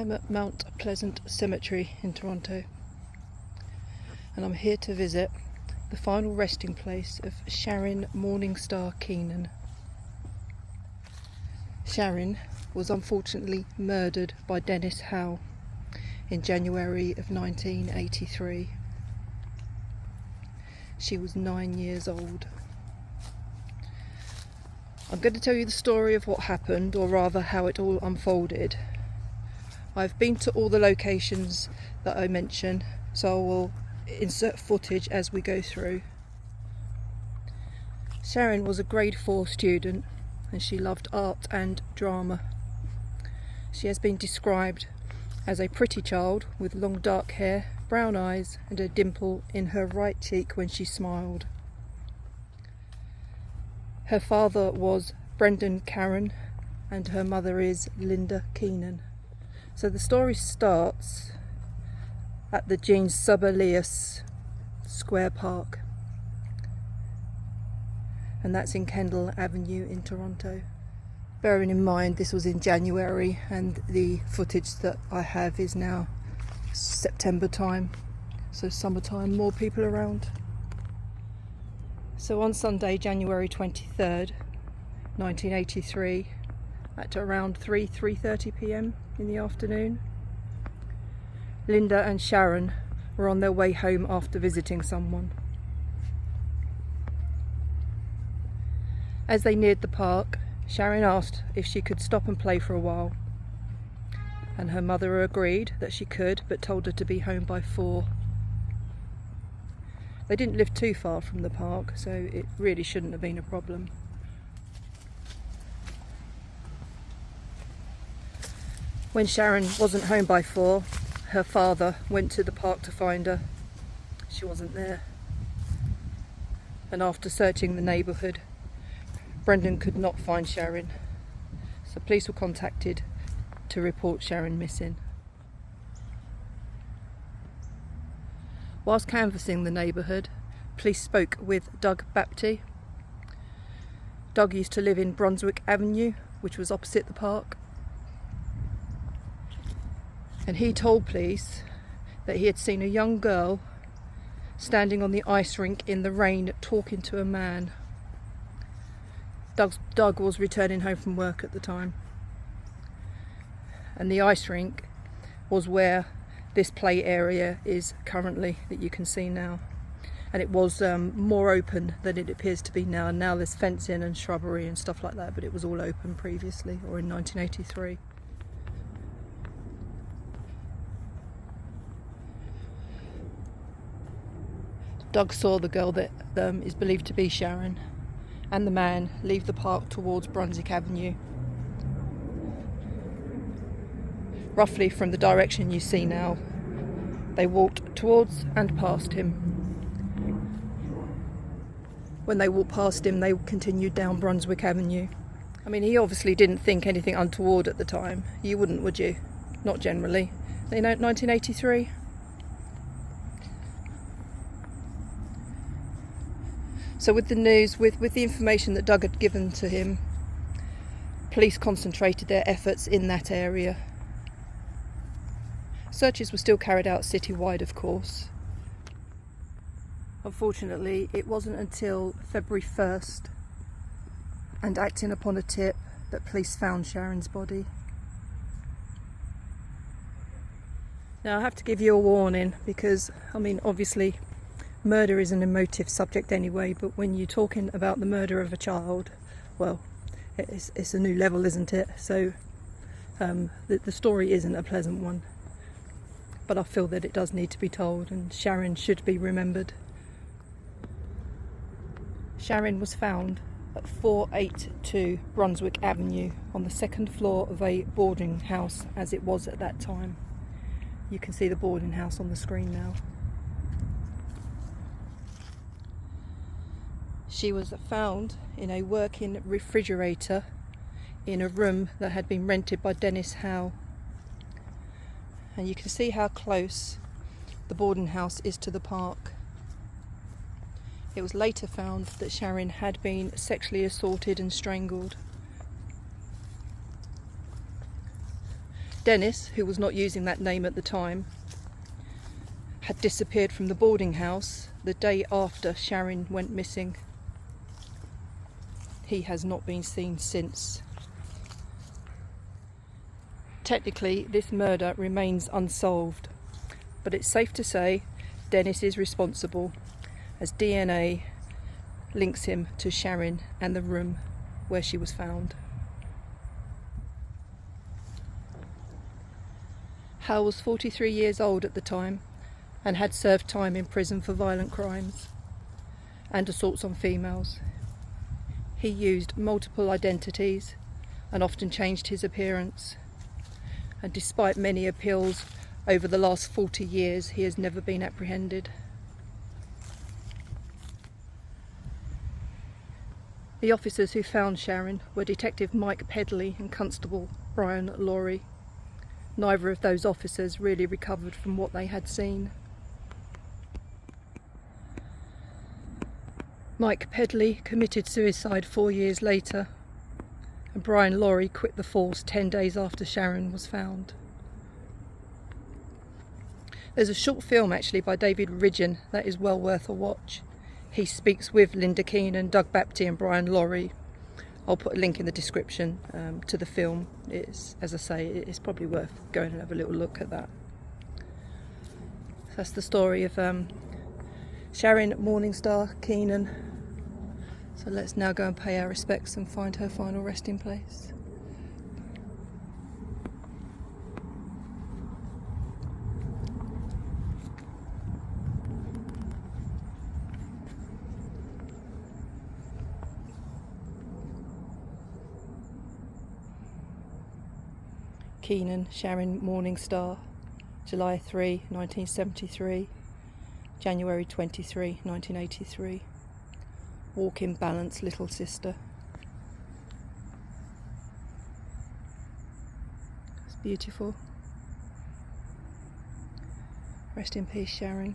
I'm at Mount Pleasant Cemetery in Toronto, and I'm here to visit the final resting place of Sharin Morningstar Keenan. Sharin was unfortunately murdered by Dennis Howe in January of 1983. She was 9 years old. I'm going to tell you the story of what happened, or rather how it all unfolded. I've been to all the locations that I mention, so I will insert footage as we go through. Sharin was a grade 4 student and she loved art and drama. She has been described as a pretty child with long dark hair, brown eyes and a dimple in her right cheek when she smiled. Her father was Brendan Karen and her mother is Linda Keenan. So the story starts at the Jean Sibelius Square Park, and that's in Kendall Avenue in Toronto. Bearing in mind this was in January and the footage that I have is now September time, so summertime, more people around. So on Sunday, January 23rd, 1983, at around 3:30 p.m. in the afternoon, Linda and Sharin were on their way home after visiting someone. As they neared the park, Sharin asked if she could stop and play for a while, and her mother agreed that she could, but told her to be home by 4. They didn't live too far from the park, so it really shouldn't have been a problem. When Sharin wasn't home by 4, her father went to the park to find her. She wasn't there. And after searching the neighbourhood, Brendan could not find Sharin. So police were contacted to report Sharin missing. Whilst canvassing the neighbourhood, police spoke with Doug Bapty. Doug used to live in Brunswick Avenue, which was opposite the park. And he told police that he had seen a young girl standing on the ice rink in the rain talking to a man. Doug was returning home from work at the time. And the ice rink was where this play area is currently, that you can see now. And it was more open than it appears to be now. And now there's fencing and shrubbery and stuff like that, but it was all open previously, or in 1983. Doug saw the girl that is believed to be Sharin and the man leave the park towards Brunswick Avenue, roughly from the direction you see now. They walked towards and past him. When they walked past him, they continued down Brunswick Avenue. I mean, he obviously didn't think anything untoward at the time. You wouldn't, would you? Not generally. You know, 1983. So with the news, with the information that Doug had given to him, police concentrated their efforts in that area. Searches were still carried out citywide, of course. Unfortunately, it wasn't until February 1st, and acting upon a tip, that police found Sharin's body. Now I have to give you a warning because, I mean, obviously murder is an emotive subject anyway, but when you're talking about the murder of a child, well, it's a new level, isn't it? So the story isn't a pleasant one, but I feel that it does need to be told, and Sharin should be remembered. Sharin was found at 482 Brunswick Avenue on the 2nd floor of a boarding house, as it was at that time. You can see the boarding house on the screen now. She was found in a working refrigerator in a room that had been rented by Dennis Howe. And you can see how close the boarding house is to the park. It was later found that Sharin had been sexually assaulted and strangled. Dennis, who was not using that name at the time, had disappeared from the boarding house the day after Sharin went missing. He has not been seen since. Technically, this murder remains unsolved, but it's safe to say Dennis is responsible, as DNA links him to Sharin and the room where she was found. Hal was 43 years old at the time and had served time in prison for violent crimes and assaults on females. He used multiple identities and often changed his appearance. And despite many appeals over the last 40 years, he has never been apprehended. The officers who found Sharin were Detective Mike Pedley and Constable Brian Laurie. Neither of those officers really recovered from what they had seen. Mike Pedley committed suicide 4 years later, and Brian Laurie quit the force 10 days after Sharin was found. There's a short film actually by David Ridgen that is well worth a watch. He speaks with Linda Keenan, Doug Bapty and Brian Laurie. I'll put a link in the description to the film. It's, as I say, it's probably worth going and have a little look at that. So that's the story of Sharin Morningstar Keenan. So let's now go and pay our respects and find her final resting place. Keenan, Sharin Morningstar, July 3, 1973, January 23, 1983. Walk in balance, little sister. It's beautiful. Rest in peace, Sharin.